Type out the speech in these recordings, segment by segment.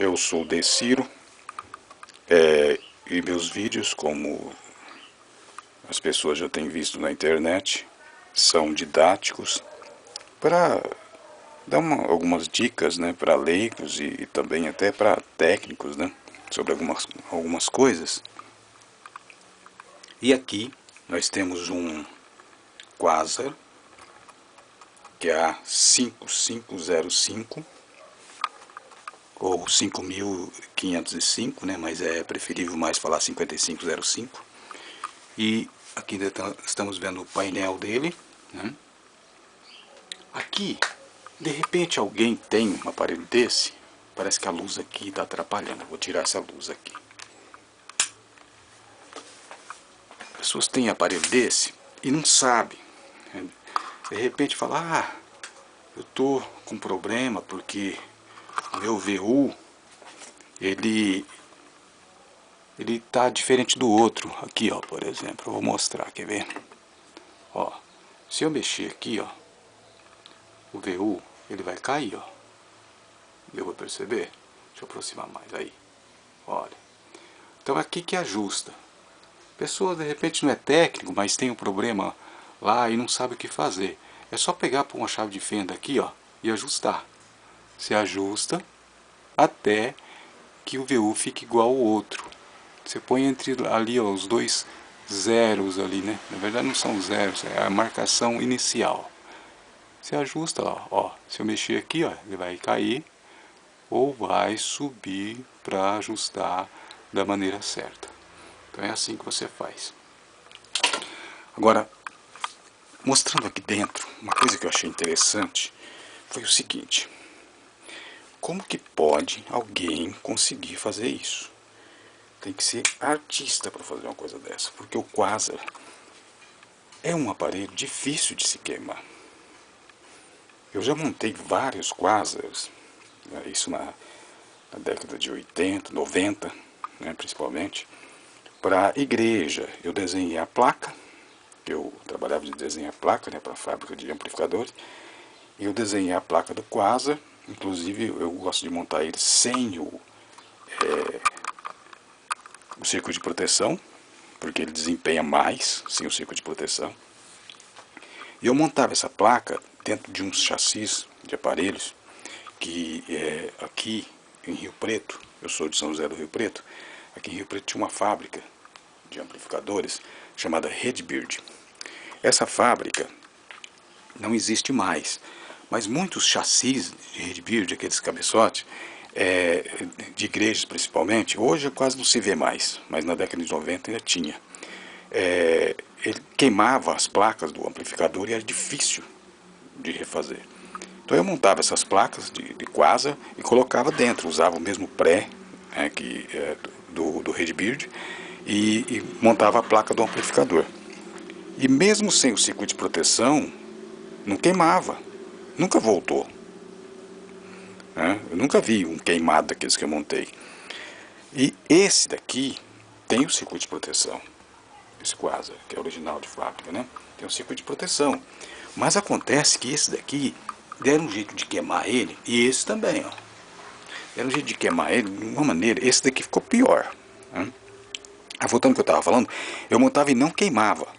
Eu sou o Deciro, e meus vídeos, como as pessoas já têm visto na internet, são didáticos para dar algumas dicas, né, para leigos e também até para técnicos, né, sobre algumas coisas. E aqui nós temos um Quasar, que é a 5505 ou 5505, né, mas é preferível mais falar 5505. E aqui estamos vendo o painel dele, né? Aqui, de repente alguém tem um aparelho desse, parece que a luz aqui está atrapalhando. Eu vou tirar essa luz aqui. Pessoas têm aparelho desse e não sabem, né? De repente fala, eu tô com problema porque o meu VU ele tá diferente do outro. Aqui, ó, por exemplo, eu vou mostrar, quer ver? Ó, se eu mexer aqui, ó, o VU ele vai cair, ó. Deu pra perceber? Deixa eu aproximar mais aí. Olha. Então aqui que ajusta. A pessoa de repente não é técnico, mas tem um problema lá e não sabe o que fazer. É só pegar por uma chave de fenda aqui, ó, e ajustar. Você ajusta até que o VU fique igual ao outro. Você põe entre ali, ó, os dois zeros ali, né? Na verdade não são zeros, é a marcação inicial. Você ajusta, ó. Se eu mexer aqui, ó, ele vai cair ou vai subir para ajustar da maneira certa. Então é assim que você faz. Agora, mostrando aqui dentro, uma coisa que eu achei interessante foi o seguinte: como que pode alguém conseguir fazer isso? Tem que ser artista para fazer uma coisa dessa, porque o Quasar é um aparelho difícil de se queimar. Eu já montei vários Quasars, isso na década de 80, 90, né, principalmente, para igreja. Eu desenhei a placa, eu trabalhava de desenhar placa, né, para a fábrica de amplificadores, e eu desenhei a placa do Quasar. Inclusive eu gosto de montar ele sem o circuito de proteção, porque ele desempenha mais sem o circuito de proteção. E eu montava essa placa dentro de uns chassis de aparelhos que aqui em Rio Preto, eu sou de São José do Rio Preto, aqui em Rio Preto tinha uma fábrica de amplificadores chamada Redbird. Essa fábrica não existe mais, mas muitos chassis de Redbird, aqueles cabeçotes, de igrejas principalmente, hoje quase não se vê mais, mas na década de 90 ainda tinha. Ele queimava as placas do amplificador e era difícil de refazer. Então eu montava essas placas de Quasar e colocava dentro, usava o mesmo pré, né, do Redbird, e montava a placa do amplificador. E mesmo sem o circuito de proteção, não queimava, nunca voltou. Né? Eu nunca vi um queimado daqueles que eu montei. E esse daqui tem o circuito de proteção, esse Quasar, que é original de fábrica, né? Tem um circuito de proteção. Mas acontece que esse daqui deram um jeito de queimar ele, e esse também, ó. Deram um jeito de queimar ele de uma maneira, esse daqui ficou pior. Né? Voltando ao que eu estava falando, eu montava e não queimava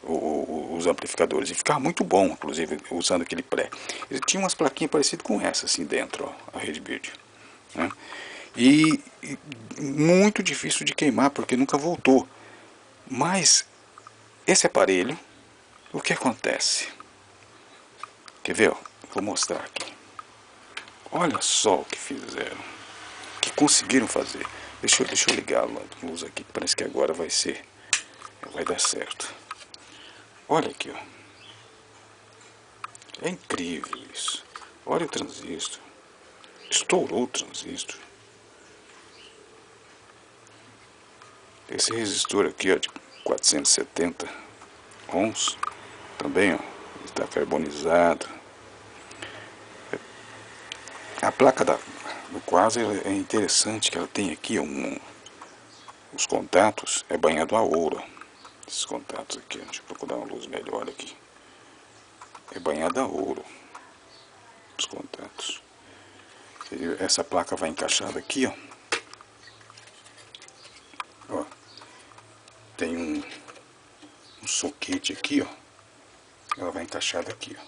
os amplificadores, e ficava muito bom, inclusive, usando aquele pré. Ele tinha umas plaquinhas parecidas com essa, assim, dentro, ó, a Redbird. Né? E muito difícil de queimar, porque nunca voltou. Mas esse aparelho, o que acontece? Quer ver? Ó? Vou mostrar aqui. Olha só o que fizeram, o que conseguiram fazer. Deixa eu ligar a luz aqui, parece que agora vai dar certo. Olha aqui, ó. É incrível isso. Olha o transistor. Estourou o transistor. Esse resistor aqui, ó, de 470 ohms, também, ó, está carbonizado. A placa do Quasar é interessante, que ela tem aqui os contatos, é banhado a ouro. Esses contatos aqui, deixa eu procurar uma luz melhor aqui. É banhado a ouro os contatos. Essa placa vai encaixada aqui, ó. Ó, tem um soquete aqui, ó. Ela vai encaixada aqui, ó.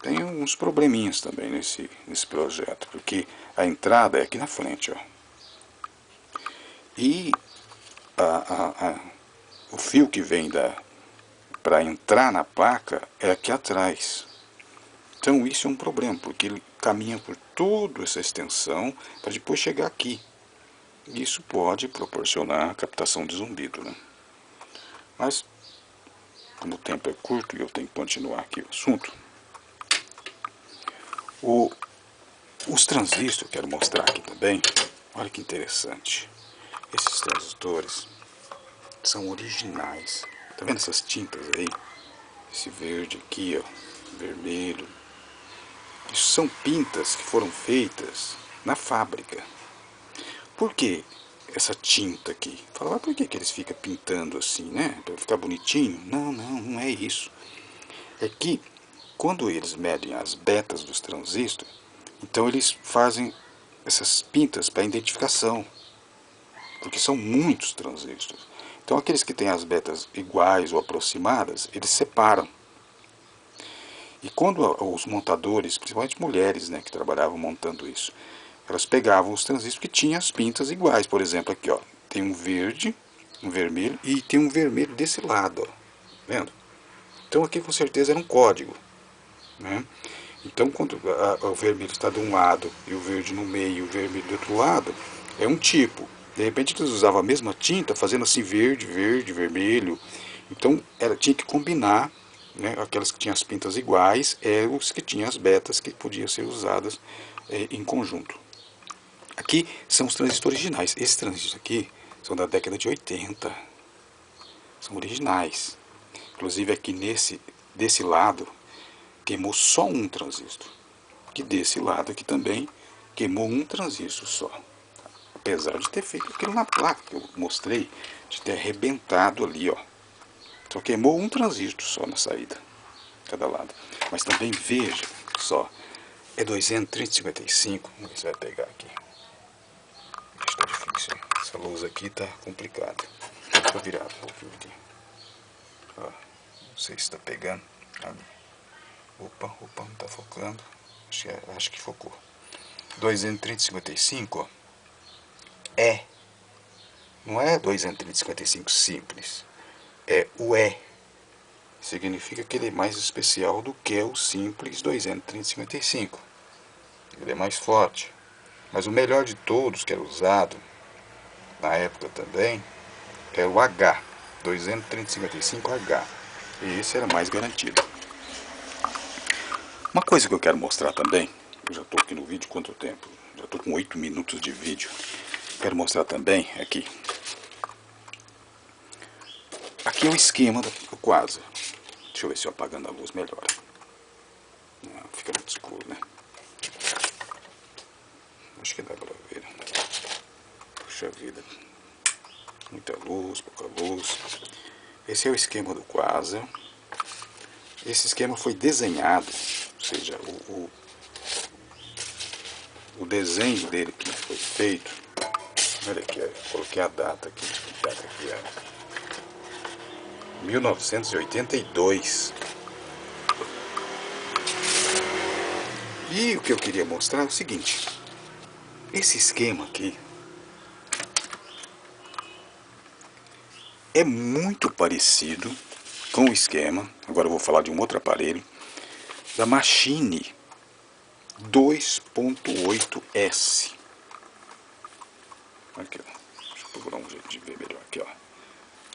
Tem uns probleminhas também nesse projeto, porque a entrada é aqui na frente, ó. E o fio que vem para entrar na placa é aqui atrás. Então isso é um problema, porque ele caminha por toda essa extensão para depois chegar aqui. Isso pode proporcionar captação de zumbido, né? Mas, como o tempo é curto e eu tenho que continuar aqui o assunto, os transistores eu quero mostrar aqui também. Olha que interessante. Esses transistores são originais. Tá vendo essas tintas aí? Esse verde aqui, ó, vermelho. Isso são pintas que foram feitas na fábrica. Por que essa tinta aqui? Fala, por que eles ficam pintando assim, né? Para ficar bonitinho? Não é isso. É que quando eles medem as betas dos transistores, então eles fazem essas pintas para identificação, porque são muitos transistores. Então aqueles que têm as betas iguais ou aproximadas, eles separam. E quando os montadores, principalmente mulheres, né, que trabalhavam montando isso, elas pegavam os transistores que tinham as pintas iguais. Por exemplo, aqui, ó, tem um verde, um vermelho e tem um vermelho desse lado, ó, vendo? Então aqui com certeza era um código, né? Então quando o vermelho está de um lado e o verde no meio e o vermelho do outro lado, é um tipo. De repente eles usavam a mesma tinta, fazendo assim verde, verde, vermelho. Então ela tinha que combinar, né? Aquelas que tinham as pintas iguais eram os que tinham as betas que podiam ser usadas em conjunto. Aqui são os transistores originais. Esses transistores aqui são da década de 80. São originais. Inclusive aqui desse lado queimou só um transistor. Que desse lado aqui também queimou um transistor só. Apesar de ter feito aquilo na placa que eu mostrei, de ter arrebentado ali, ó. Só queimou um transistor só na saída, cada lado. Mas também veja só, é 230-55, vamos ver se vai pegar aqui. Está difícil, essa luz aqui tá complicada. Vou virar um pouquinho aqui. Ó, não sei se está pegando. Opa, não está focando. Acho que focou. 230-55, ó. Não é 230-55 simples. É o E. Significa que ele é mais especial do que o simples 230-55. Ele é mais forte. Mas o melhor de todos que era usado na época também é o H, 230-55H. E esse era mais garantido. Uma coisa que eu quero mostrar também, eu já estou aqui no vídeo, quanto tempo? Já estou com 8 minutos de vídeo. Quero mostrar também aqui. Aqui é o esquema do quase. Deixa eu ver se eu apagando a luz melhora. Não, fica muito escuro, né? Acho que dá pra ver. Puxa vida. Muita luz, pouca luz. Esse é o esquema do quasar. Esse esquema foi desenhado, ou seja, o desenho dele que foi feito. Olha aqui, eu coloquei a data aqui. Que data aqui é? 1982. E o que eu queria mostrar é o seguinte. Esse esquema aqui é muito parecido com o esquema, agora eu vou falar de um outro aparelho, da Machine 2.8S. Aqui, ó. Deixa eu procurar um jeito de ver melhor aqui, ó.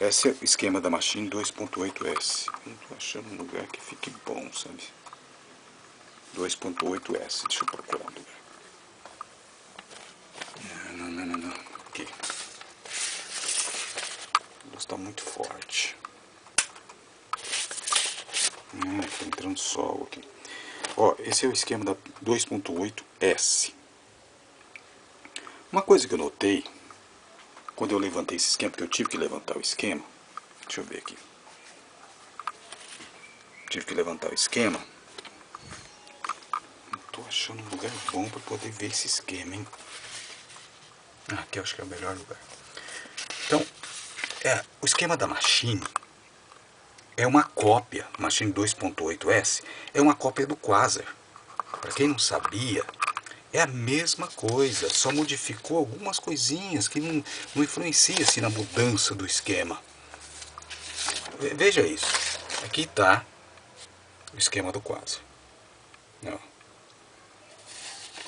Esse é o esquema da Machine 2.8S. Não tô achando um lugar que fique bom, sabe? 2.8S. Deixa eu procurar um lugar. Não. Aqui. A luz está muito forte. Tá entrando sol aqui. Ó, esse é o esquema da 2.8S. Uma coisa que eu notei quando eu levantei esse esquema, porque eu tive que levantar o esquema. Deixa eu ver aqui. tive que levantar o esquema. Não tô achando um lugar bom para poder ver esse esquema, hein? Aqui eu acho que é o melhor lugar. Então, o esquema da Machine é uma cópia, Machine 2.8S, é uma cópia do Quasar. Para quem não sabia, é a mesma coisa, só modificou algumas coisinhas que não influencia assim, na mudança do esquema. Veja isso, aqui está o esquema do Quasar. Não.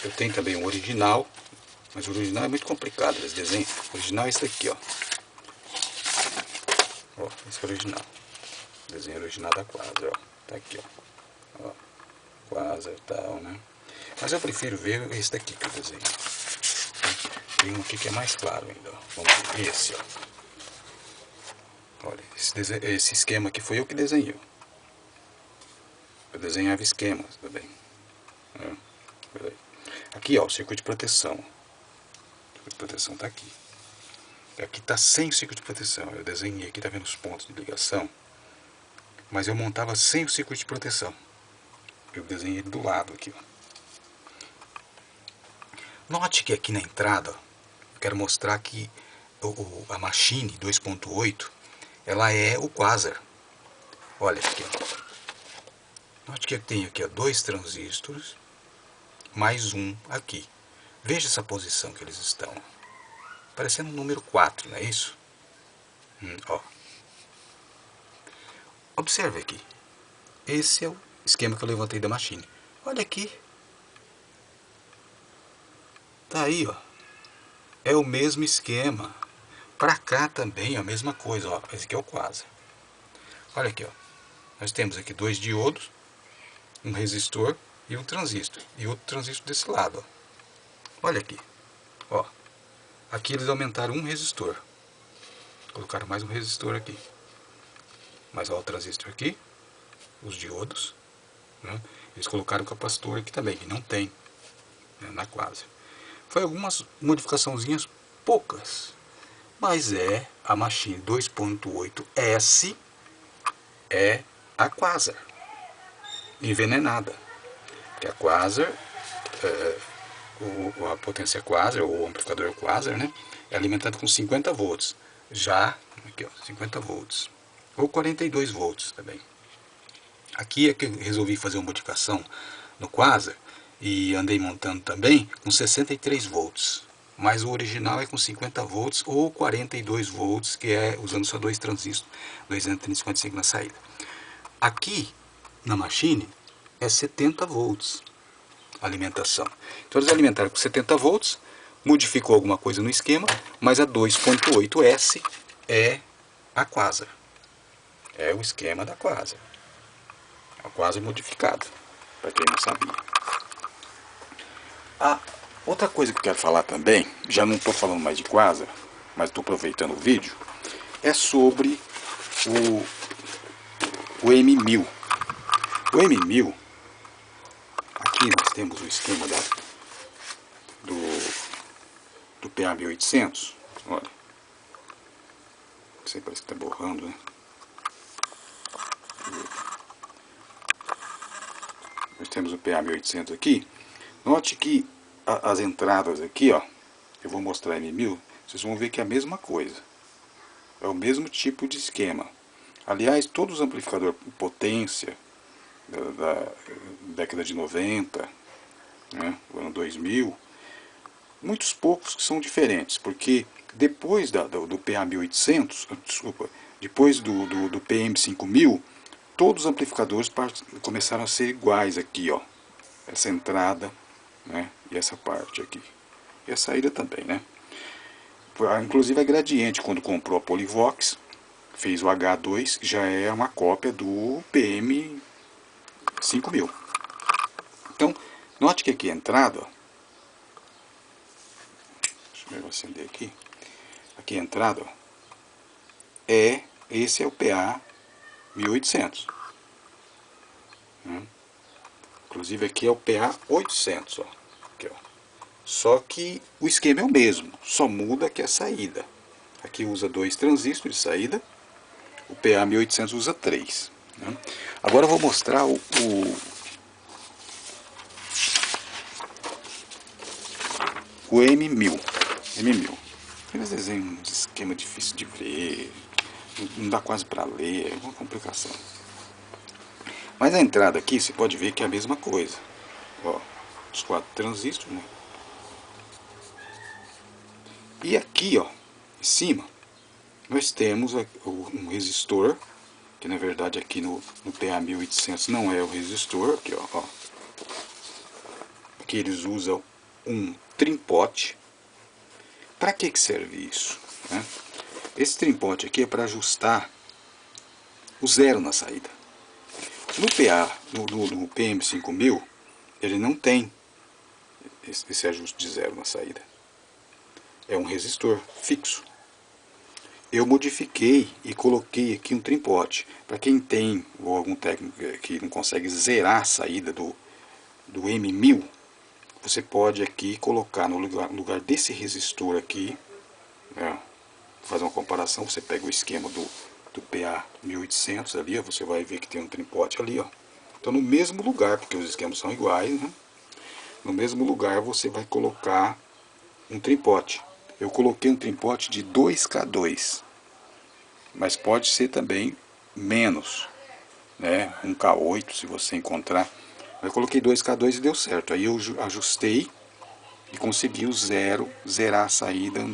Eu tenho também o original, mas o original é muito complicado, esse desenho. O original é esse daqui, ó. Ó, esse é o original. O desenho original da Quasar, ó. Tá aqui, ó. Quasar e tal, né? Mas eu prefiro ver esse daqui que eu desenho. Tem um aqui que é mais claro ainda, ó. Vamos ver esse, ó. Olha, esse esquema aqui foi eu que desenhei. Eu desenhava esquemas também. Aqui, ó, o circuito de proteção. O circuito de proteção tá aqui. Aqui tá sem o circuito de proteção. Eu desenhei aqui, tá vendo os pontos de ligação? Mas eu montava sem o circuito de proteção. Eu desenhei ele do lado aqui, ó. Note que aqui na entrada, eu quero mostrar que a Machine 2.8, ela é o Quasar. Olha aqui, ó. Note que eu tenho aqui, ó, 2 transistores, mais um aqui. Veja essa posição que eles estão. Parecendo um número 4, não é isso? Ó. Observe aqui. Esse é o esquema que eu levantei da Machine. Olha aqui. Tá aí, ó. É o mesmo esquema. Para cá também é a mesma coisa, ó. Esse aqui é o Quasar. Olha aqui, ó. Nós temos aqui 2 diodos, um resistor e um transistor. E outro transistor desse lado, ó. Olha aqui. Ó. Aqui eles aumentaram um resistor. Colocaram mais um resistor aqui. Mas ó, o transistor aqui, os diodos, né? Eles colocaram o capacitor aqui também, que não tem, né, na Quasar. Foi algumas modificaçõezinhas poucas, mas é a Machine 2.8S, é a Quasar envenenada. Porque a Quasar, a potência Quasar, ou o amplificador Quasar, né, é alimentado com 50 volts. Já, aqui ó, 50 volts. Ou 42 volts também. Aqui é que eu resolvi fazer uma modificação no Quasar e andei montando também com 63 volts. Mas o original é com 50 volts ou 42 volts, que é usando só 2 transistores, 255 na saída. Aqui na Machine é 70 volts a alimentação. Então eles alimentaram com 70 volts, modificou alguma coisa no esquema, mas a 2.8S é a Quasar. É o esquema da Quasar. É o Quasar modificado, para quem não sabia. Outra coisa que eu quero falar também, já não estou falando mais de Quasar, mas estou aproveitando o vídeo, é sobre o M1000. O M1000, aqui nós temos o esquema do PA1800, olha. Não sei, parece que está borrando, né? Nós temos o PA1800 aqui. Note que as entradas aqui, ó, eu vou mostrar M1000, vocês vão ver que é a mesma coisa. É o mesmo tipo de esquema. Aliás, todos os amplificadores potência da década de 90, né, do ano 2000, muitos poucos que são diferentes, porque depois do PA1800, desculpa, depois do PM5000, todos os amplificadores começaram a ser iguais aqui, ó. Essa entrada, né, e essa parte aqui. E a saída também, né. Inclusive a Gradiente, quando comprou a Polivox, fez o H2, já é uma cópia do PM5000. Então, note que aqui a entrada, ó, deixa eu acender aqui. Aqui a entrada, ó, esse é o PA1800. Inclusive aqui é o PA800, ó. Aqui, ó. Só que o esquema é o mesmo, só muda aqui a saída. Aqui usa 2 transistores de saída, o PA1800 usa 3. né? Agora eu vou mostrar o M1000. M1000. Eles desenham um esquema difícil de ver, não dá quase para ler, é uma complicação. Mas a entrada aqui, você pode ver que é a mesma coisa. Ó, os 4 transistores, né? E aqui, ó, em cima, nós temos um resistor, que na verdade aqui no PA1800 não é o resistor, aqui, ó. Aqui eles usam um trimpote. Para que serve isso, né? Esse trimpote aqui é para ajustar o zero na saída. No PM5000, ele não tem esse ajuste de zero na saída. É um resistor fixo. Eu modifiquei e coloquei aqui um trimpote. Para quem tem, ou algum técnico que não consegue zerar a saída do M1000, você pode aqui colocar no lugar desse resistor aqui, né, fazer uma comparação. Você pega o esquema do PA1800 ali, ó, você vai ver que tem um trimpote ali, ó. Então no mesmo lugar, porque os esquemas são iguais, né? No mesmo lugar você vai colocar um trimpote. Eu coloquei um trimpote de 2K2, mas pode ser também menos, né? 1K8 se você encontrar. Eu coloquei 2K2 e deu certo. Aí eu ajustei e consegui zerar a saída,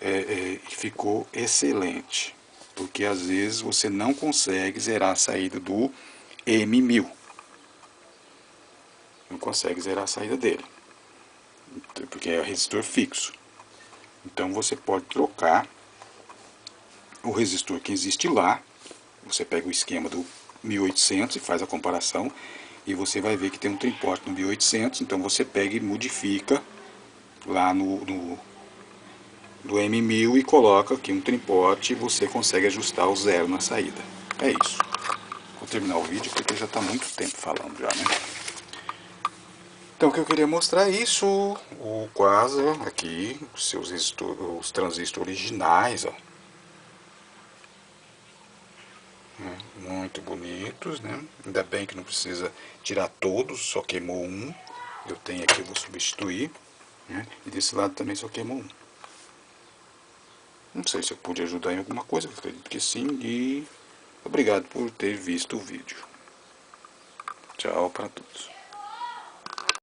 e ficou excelente. Porque às vezes você não consegue zerar a saída do M1000. Não consegue zerar a saída dele, porque é resistor fixo. Então você pode trocar o resistor que existe lá. Você pega o esquema do 1800 e faz a comparação, e você vai ver que tem um trimpote no 1800. Então você pega e modifica lá no M1000 e coloca aqui um trimpote, e você consegue ajustar o zero na saída. É isso. Vou terminar o vídeo porque já está muito tempo falando já, né? Então o que eu queria mostrar é isso, o quasar aqui, os transistores originais, ó. Muito bonitos, né? Ainda bem que não precisa tirar todos, só queimou um. Eu tenho aqui, eu vou substituir, né? E desse lado também só queimou um. Não sei se eu pude ajudar em alguma coisa, eu acredito que sim. E obrigado por ter visto o vídeo. Tchau para todos.